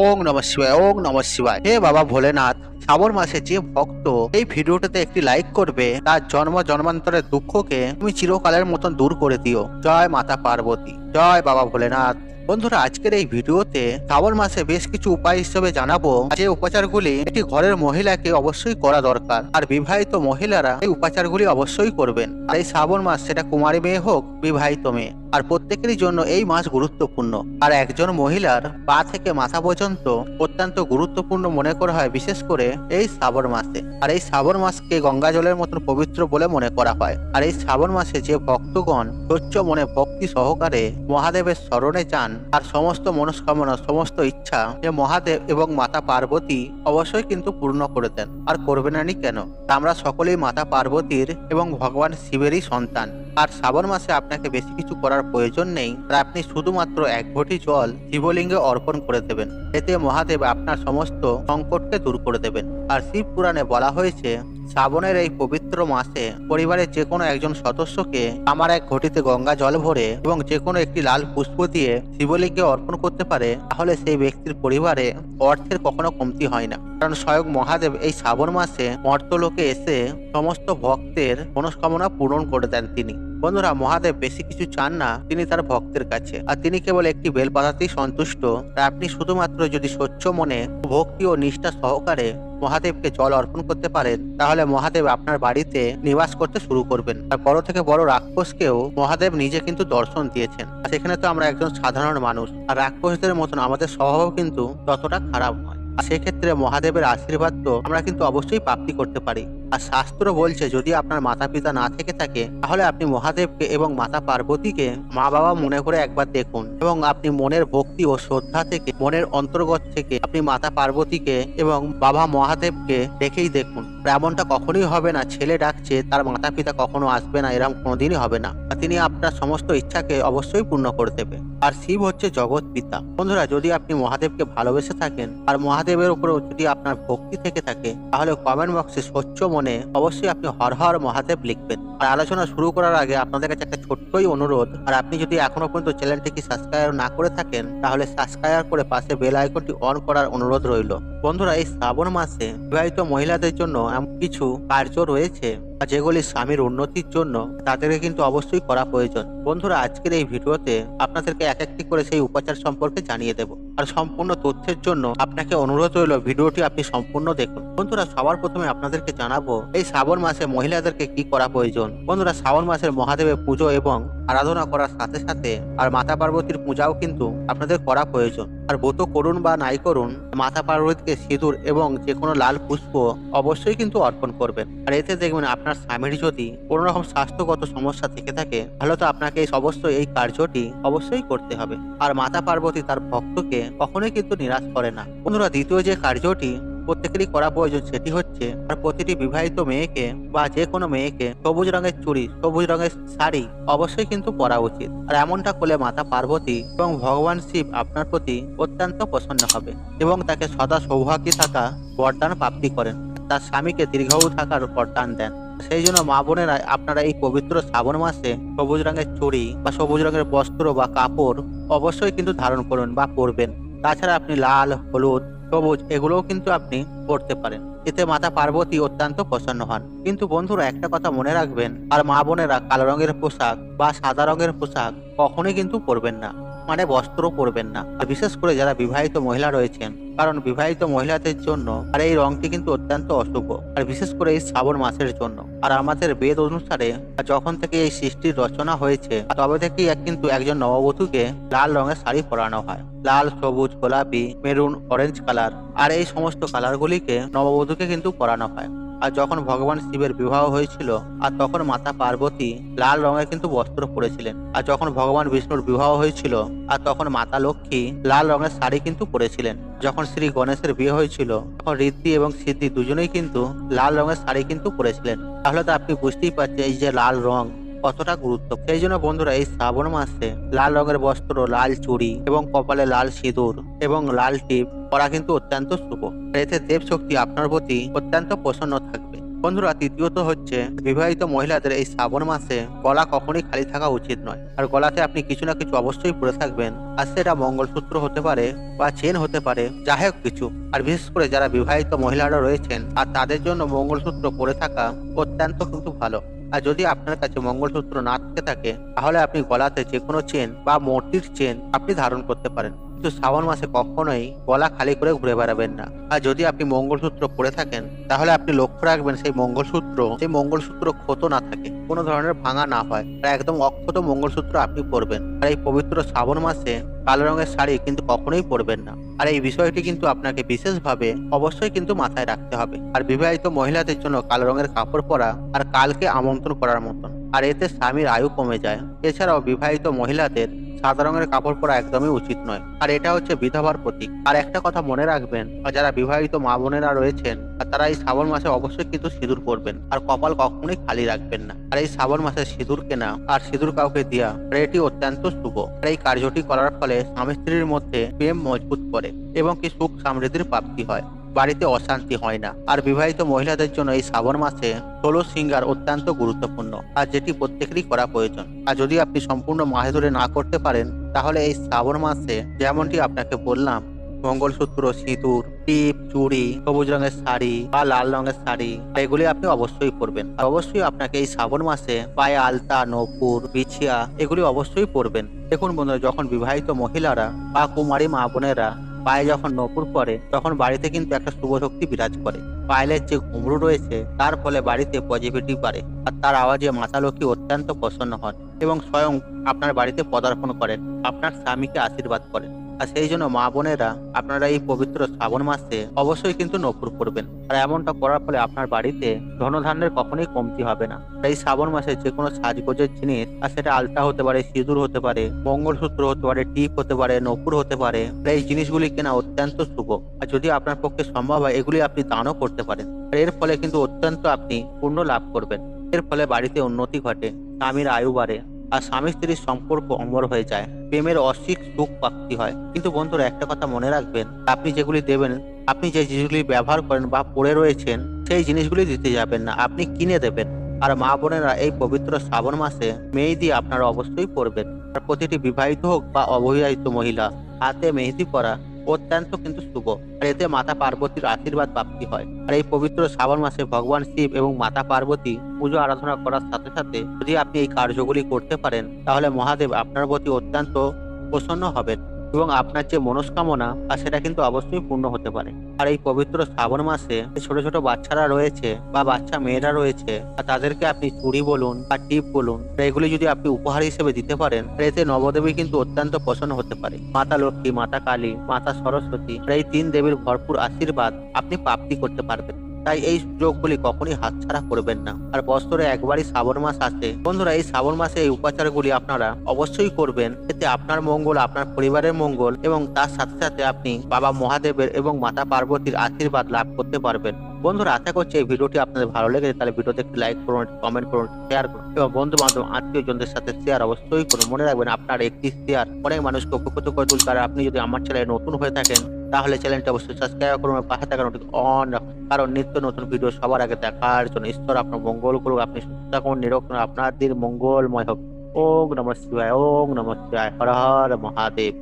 ওং নমঃ শিবায়, ওং নমঃ শিবায়। হে বাবা ভোলেনাথ, শ্রাবণ মাসে যে ভক্ত এই ভিডিওটাতে একটি লাইক করবে তার জন্ম জন্মান্তরের দুঃখকে তুমি চিরকালের মতন দূর করে দিও। জয় মাতা পার্বতী, জয় বাবা ভোলেনাথ। বন্ধুরা, আজকের এই ভিডিওতে শ্রাবণ মাসে বেশ কিছু উপায় হিসেবে জানাবো যে উপাচারগুলি একটি ঘরের মহিলাকে অবশ্যই করা দরকার, আর বিবাহিত মহিলারা এই উপাচারগুলি অবশ্যই করবেন। আর এই শ্রাবণ মাস সেটা কুমারী মেয়ে হোক বিবাহিত মেয়ে, আর প্রত্যেকেরই জন্য এই মাস গুরুত্বপূর্ণ। আর একজন মহিলার পা থেকে মাথা পর্যন্ত অত্যন্ত গুরুত্বপূর্ণ মনে করা হয়, বিশেষ করে এই শ্রাবণ মাসে। আর এই শ্রাবণ মাসকে গঙ্গা জলের মতন পবিত্র বলে মনে করা হয়। আর এই শ্রাবণ মাসে যে ভক্তগণ স্বচ্ছ মনে ভক্তি সহকারে মহাদেবের শরণে যান, আর সমস্ত মনস্কামনা সমস্ত ইচ্ছা যে মহাদেব এবং মাতা পার্বতী অবশ্যই কিন্তু পূর্ণ করে দেন। আর করবে না নি কেন? আমরা সকলেই মাতা পার্বতীর এবং ভগবান শিবেরই সন্তান। আর শ্রাবণ মাসে আপনাকে বেশি কিছু করার প্রয়োজন নেই, আর আপনি শুধুমাত্র এক ঘটি জল শিবলিঙ্গে অর্পণ করে দেবেন। এতে মহাদেব আপনার সমস্ত সংকটকে দূর করে দেবেন। আর শিব পুরাণে বলা হয়েছে, শ্রাবণের এই পবিত্র মাসে পরিবারের যে কোনো একজন সদস্যকে আমার এক ঘটিতে গঙ্গা জল ভরে এবং যে কোনো একটি লাল পুষ্প দিয়ে শিবলিঙ্গে অর্পণ করতে পারে, তাহলে সেই ব্যক্তির পরিবারে অর্থের কখনো কমতি হয় না। কারণ স্বয়ং মহাদেব এই শ্রাবণ মাসে মর্তলোকে এসে সমস্ত ভক্তের মনস্কামনা পূরণ করে দেন তিনি। বন্ধুরা, মহাদেব বেশি কিছু চান না তিনি তার ভক্তের কাছে, আর তিনি কেবল একটি বেলপাতাতেই সন্তুষ্ট। আর আপনি শুধুমাত্র যদি স্বচ্ছ মনে ভক্তি ও নিষ্ঠা সহকারে মহাদেবকে জল অর্পণ করতে পারেন, তাহলে মহাদেব আপনার বাড়িতে নিবাস করতে শুরু করবেন। আর বড় থেকে বড় রাক্ষসকেও মহাদেব নিজে কিন্তু দর্শন দিয়েছেন। আর সেখানে তো আমরা একজন সাধারণ মানুষ, আর রাক্ষসদের মতন আমাদের স্বভাব কিন্তু ততটা খারাপ নয়। সেক্ষেত্রে মহাদেবের আশীর্বাদ তো আমরা কিন্তু অবশ্যই প্রাপ্তি করতে পারি। আর শাস্ত্র বলছে, যদি আপনার মাতা পিতা না থেকে থাকে, তাহলে আপনি মহাদেবকে এবং মাতা পার্বতীকে মা বাবা মনে করে একবার দেখুন, এবং আপনি মনের ভক্তি ও শ্রদ্ধা থেকে মনের অন্তর্গত থেকে আপনি মাতা পার্বতীকে এবং বাবা মহাদেবকে দেখেই দেখুন। এমনটা কখনোই হবে না ছেলে ডাকছে তার মাতা পিতা কখনো আসবে না, এরকম কোনোদিনই হবে না। তিনি আপনার সমস্ত ইচ্ছাকে অবশ্যই পূর্ণ করে দেবে। আর শিব হচ্ছে জগৎ পিতা। বন্ধুরা, যদি আপনি মহাদেবকে ভালোবেসে থাকেন আর মহাদেবের উপর যদি আপনার ভক্তি থেকে থাকে, তাহলে কমেন্ট বক্সে স্বচ্ছ মনে অবশ্যই আপনি হর হর মহাদেব লিখবেন। আর আলোচনা শুরু করার আগে আপনাদের কাছে একটা ছোট্টই অনুরোধ, আর আপনি যদি এখনো পর্যন্ত চ্যানেলটিকে সাবস্ক্রাইব না করে থাকেন, তাহলে সাবস্ক্রাইব করে পাশে বেল আইকনটি অন করার অনুরোধ রইল। বন্ধুরা, এই শ্রাবণ মাসে বিবাহিত মহিলাদের জন্য এমন কিছু কার্য রয়েছে যেগুলি স্বামীর উন্নতির জন্য তাদেরকে কিন্তু অবশ্যই করা প্রয়োজন। বন্ধুরা, আজকের এই ভিডিওতে আপনাদেরকে এক একটি করে সেই উপাচার সম্পর্কে জানিয়ে দেব। আর সম্পূর্ণ তথ্যের জন্য আপনাকে অনুরোধ রইল ভিডিওটি আপনি সম্পূর্ণ দেখুন। বন্ধুরা, সবার প্রথমে আপনাদেরকে জানাবো এই শ্রাবণ মাসে মহিলাদেরকে কি করা প্রয়োজন। বন্ধুরা, শ্রাবণ মাসের মহাদেবের পুজো এবং আরাধনা করার সাথে সাথে আর মাতা পার্বতীর পূজাও কিন্তু আপনাদের করা প্রয়োজন। আর ব্রত করুন বা নাই করুন, মাতা পার্বতীকে সিঁদুর এবং যে কোনো লাল পুষ্প অবশ্যই কিন্তু অর্পণ করবেন। আর এতে দেখবেন আপনার স্বামীর যদি কোনো রকম স্বাস্থ্যগত সমস্যা থেকে থাকে, তাহলে তো আপনাকে অবশ্যই এই কার্যটি অবশ্যই করতে হবে। আর মাতা পার্বতী তার ভক্তকে কখনোই কিন্তু নিরাশ করে না। বন্ধুরা, দ্বিতীয় যে কার্যটি প্রত্যেকেরই করা প্রয়োজন, সেটি হচ্ছে আর প্রতিটি বিবাহিত মেয়েকে বা যে কোনো মেয়েকে সবুজ রঙের চুড়ি, সবুজ রঙের শাড়ি অবশ্যই কিন্তু পরা উচিত। আর এমনটা করলে মাতা পার্বতী এবং ভগবান শিব আপনার প্রতি অত্যন্ত প্রসন্ন হবে এবং তাকে সদা সৌভাগ্যে থাকা বরদান প্রাপ্তি করেন, তার স্বামীকে দীর্ঘায়ু থাকার বরদান দেন। সেই জন্য মা বোনেরা আপনারা এই পবিত্র শ্রাবণ মাসে সবুজ রঙের চুড়ি বা সবুজ রঙের বস্ত্র বা কাপড় অবশ্যই কিন্তু ধারণ করুন বা পরবেন। তাছাড়া আপনি লাল, হলুদ, সবুজ এগুলোও কিন্তু আপনি পড়তে পারেন। এতে মাতা পার্বতী অত্যন্ত প্রসন্ন হন। কিন্তু বন্ধুরা, একটা কথা মনে রাখবেন, আর মা বোনেরা কালো রঙের পোশাক বা সাদা রঙের পোশাক কখনোই কিন্তু পরবেন না, মানে বস্ত্র পরবেন না। আর বিশেষ করে যারা বিবাহিত মহিলা রয়েছেন, কারণ বিবাহিত মহিলাদের জন্য আর এই রংটি কিন্তু অত্যন্ত অশুভ, আর বিশেষ করে এই শ্রাবণ মাসের জন্য। আর আমাদের বেদ অনুসারে যখন থেকে এই সৃষ্টির রচনা হয়েছে, তবে থেকেই কিন্তু একজন নববধূকে লাল রঙের শাড়ি পরানো হয়। লাল, সবুজ, গোলাপি, মেরুন, অরেঞ্জ কালার, আর এই সমস্ত কালারগুলিকে নববধূকে কিন্তু পরানো হয়। আর যখন ভগবান শিবের বিবাহ হয়েছিল, আর তখন মাতা পার্বতী লাল রঙের কিন্তু বস্ত্র পরেছিলেন। আর যখন ভগবান বিষ্ণুর বিবাহ হয়েছিল, আর তখন মাতা লক্ষ্মী লাল রঙের শাড়ি কিন্তু পরেছিলেন। যখন শ্রী গণেশের বিয়ে হয়েছিল, তখন ঋদ্ধি এবং সিদ্ধি দুজনেই কিন্তু লাল রঙের শাড়ি কিন্তু পরেছিলেন। তাহলে তো আপনি বুঝতেই পারছেন এই যে লাল রং কতটা গুরুত্ব। সেই জন্য বন্ধুরা, এই শ্রাবণ মাসে লাল রঙের বস্ত্র, লাল চুড়ি এবং কপালে লাল সিঁদুর এবং লাল টিপ পরা কিন্তু অত্যন্ত শুভ। এতে দেব শক্তি আপনার প্রতি অত্যন্ত প্রসন্ন থাকবে। বন্ধুরা, তৃতীয়ত হচ্ছে বিবাহিত মহিলাদের এই শ্রাবণ মাসে গলা কখনোই খালি থাকা উচিত নয়। আর গলাতে আপনি কিছু না কিছু অবশ্যই পরে থাকবেন। আর সেটা মঙ্গলসূত্র হতে পারে বা চেন হতে পারে, যাই হোক কিছু। আর বিশেষ করে যারা বিবাহিত মহিলারা রয়েছেন আর তাদের জন্য মঙ্গলসূত্র পরে থাকা অত্যন্ত কিন্তু ভালো। আর যদি আপনার কাছে মঙ্গলসূত্র না থেকে থাকে তাহলে আপনি গলাতে যে কোনো চেন বা মোটির চেন আপনি ধারণ করতে পারেন, কিন্তু শ্রাবণ মাসে কখনোই গলা খালি করে ঘুরে বেড়াবেন না। আর যদি আপনি মঙ্গলসূত্র পরে থাকেন তাহলে আপনি লক্ষ্য রাখবেন সেই মঙ্গলসূত্র ক্ষত না থাকে, কোনো ধরনের ভাঙা না হয়, আর একদম অক্ষত মঙ্গলসূত্র আপনি পরবেন। আর এই পবিত্র শ্রাবণ মাসে কালো রঙের শাড়ি কিন্তু কখনোই পরবেন না। আর এই বিষয়টি কিন্তু আপনাকে বিশেষভাবে অবশ্যই কিন্তু মাথায় রাখতে হবে। আর বিবাহিত মহিলাদের জন্য কালো রঙের কাপড় পরা আর কালকে আমন্ত্রণ করার মতন, আর এতে স্বামীর আয়ু কমে যায়। এছাড়াও বিবাহিত মহিলাদের সাদা রঙের কাপড় পরা একদমই উচিত নয়, আর এটা হচ্ছে বিধবার প্রতীক। আর একটা কথা মনে রাখবেন, যারা বিবাহিত মা বোনেরা রয়েছেন তারা এই শ্রাবণ মাসে অবশ্যই কিন্তু সিঁদুর পরবেন আর কপাল কখনোই খালি রাখবেন না। আর এই শ্রাবণ মাসে সিঁদুর কেনা আর সিঁদুর কাউকে দেওয়া এটি অত্যন্ত শুভ। আর এই কার্যটি করার ফলে স্বামী স্ত্রীর মধ্যে প্রেম মজবুত করে এবং কি সুখ সমৃদ্ধির প্রাপ্তি হয়, বাড়িতে অশান্তি হয় না। আর বিবাহিত মহিলাদের জন্য এই শ্রাবণ মাসে 16 সিঙ্গার অত্যন্ত গুরুত্বপূর্ণ, আর যেটি প্রত্যেকেরই করা প্রয়োজন। আর যদি আপনি সম্পূর্ণ মাস ধরে না করতে পারেন তাহলে এই শ্রাবণ মাসে যেমনটি আপনাকে বললাম, মঙ্গলসূত্র, সিঁদুর, টিপ, চুড়ি, সবুজ রঙের শাড়ি বা লাল রঙের শাড়ি এগুলি আপনি অবশ্যই পরবেন। আর অবশ্যই আপনাকে এই শ্রাবণ মাসে পায়ে আলতা, নূপুর, বিছিয়া এগুলি অবশ্যই পরবেন। দেখুন বন্ধুরা, যখন বিবাহিত মহিলারা বা কুমারী মা বোনেরা পায়ে যখন নূপুর পরে তখন বাড়িতে কিন্তু একটা শুভ শক্তি বিরাজ করে। পায়েলের যে ঘুমরু রয়েছে তার ফলে বাড়িতে পজিটিভিটি বাড়ে, আর তার আওয়াজে মাতা লক্ষ্মী অত্যন্ত প্রসন্ন হন এবং স্বয়ং আপনার বাড়িতে পদার্পণ করেন, আপনার স্বামীকে আশীর্বাদ করেন। আর সেই জন্য মা বোনেরা আপনারা এই পবিত্র শ্রাবণ মাসে অবশ্যই কিন্তু নূপুর পরবেন। আর এমনটা করার ফলে আপনার বাড়িতে ধনধান্যের কখনোই কমতি হবে না। এই শ্রাবণ মাসে যে কোনো সাজগোজের জিনিস, আর সেটা আলতা হতে পারে, সিঁদুর হতে পারে, মঙ্গলসূত্র হতে পারে, টিপ হতে পারে, নূপুর হতে পারে, এই জিনিসগুলি কেনা অত্যন্ত শুভ। আর যদি আপনার পক্ষে সম্ভব হয় এগুলি আপনি দানও করতে পারেন। আর এর ফলে কিন্তু অত্যন্ত আপনি পুণ্য লাভ করবেন। এর ফলে বাড়িতে উন্নতি ঘটে, স্বামীর আয়ু বাড়ে, আর স্বামী স্ত্রীর সম্পর্ক অমর হয়ে যায়, প্রেমের অসিক সুখ প্রাপ্তি হয়। কিন্তু বন্ধুরা, একটা কথা মনে রাখবেন, আপনি যেগুলি দেবেন, আপনি যে জিনিসগুলি ব্যবহার করেন বা পড়ে রয়েছেন সেই জিনিসগুলি দিতে যাবেন না, আপনি কিনে দেবেন। আর মা বোনেরা এই পবিত্র শ্রাবণ মাসে মেহেদি আপনারা অবশ্যই পরবেন। আর প্রতিটি বিবাহিত হোক বা অবিবাহিত মহিলা হাতে মেহেদি পরা অত্যন্ত কিন্তু শুভ, আর এতে মাতা পার্বতীর আশীর্বাদ প্রাপ্তি হয়। আর এই পবিত্র শ্রাবণ মাসে ভগবান শিব এবং মাতা পার্বতী পুজো আরাধনা করার সাথে সাথে যদি আপনি এই কার্যগুলি করতে পারেন তাহলে মহাদেব আপনার প্রতি অত্যন্ত প্রসন্ন হবেন এবং আপনার যে মনস্কামনা আর সেটা কিন্তু অবশ্যই পূর্ণ হতে পারে। আর এই পবিত্র শ্রাবণ মাসে ছোট ছোট বাচ্চারা রয়েছে বা বাচ্চা মেয়েরা রয়েছে, আর তাদেরকে আপনি চুড়ি বলুন বা টিপ বলুন, এগুলি যদি আপনি উপহার হিসেবে দিতে পারেন এতে নবদেবী কিন্তু অত্যন্ত প্রসন্ন হতে পারে। মাতা লক্ষ্মী, মাতা কালী, মাতা সরস্বতী এই 3 দেবীর ভরপুর আশীর্বাদ আপনি প্রাপ্তি করতে পারবেন। তাই এই সুযোগগুলি কখনই হাতছাড়া করবেন না। আর বছরে একবারই শ্রাবণ মাস আসে বন্ধুরা, এই শ্রাবণ মাসে এই উপাচারগুলি আপনারা অবশ্যই করবেন। এতে আপনার মঙ্গল, আপনার পরিবারের মঙ্গল এবং তার সাথে সাথে আপনি বাবা মহাদেবের এবং মাতা পার্বতীর আশীর্বাদ লাভ করতে পারবেন। বন্ধুরা, আশা করছি এই ভিডিওটি আপনাদের ভালো লেগেছে, তাহলে ভিডিওতে একটি লাইক করুন, কমেন্ট করুন, শেয়ার করুন এবং বন্ধু বান্ধব আত্মীয়জনদের সাথে শেয়ার অবশ্যই করুন। মনে রাখবেন, আপনার একটি শেয়ার অনেক মানুষকে উপকৃত করে তুলতে। আর আপনি যদি আমার চ্যানেলে নতুন হয়ে থাকেন তাহলে চ্যানেলটি অবশ্যই সাবস্ক্রাইব করুন, পাশে থাকা নোটিফিকেশন অন রাখুন, কারণ নিত্য নতুন ভিডিও সবার আগে দেখার জন্য। ঈশ্বর আপনার মঙ্গল করুক, আপনি সুস্থ থাকুন, নিরোগ থাকুন, আপনার দিন মঙ্গলময় হোক। ওম নমঃ শিবায়, ওম নমঃ শিবায়, হর হর মহাদেব।